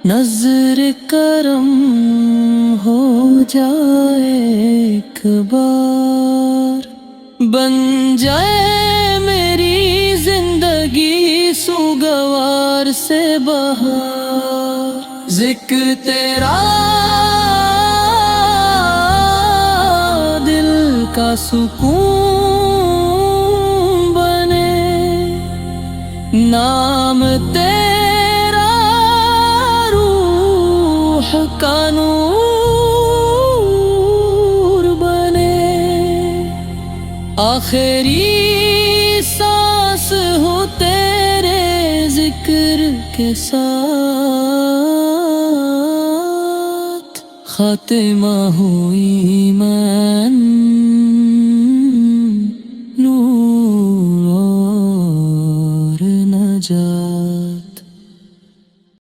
نظر کرم ہو جائے ایک بار، بن جائے میری زندگی سوگوار سے بہار، ذکر تیرا دل کا سکون بنے، نام تیرا روح کا نور بنے، آخری سانس ہو تیرے ذکر کے ساتھ، خاتمہ ہو ایمان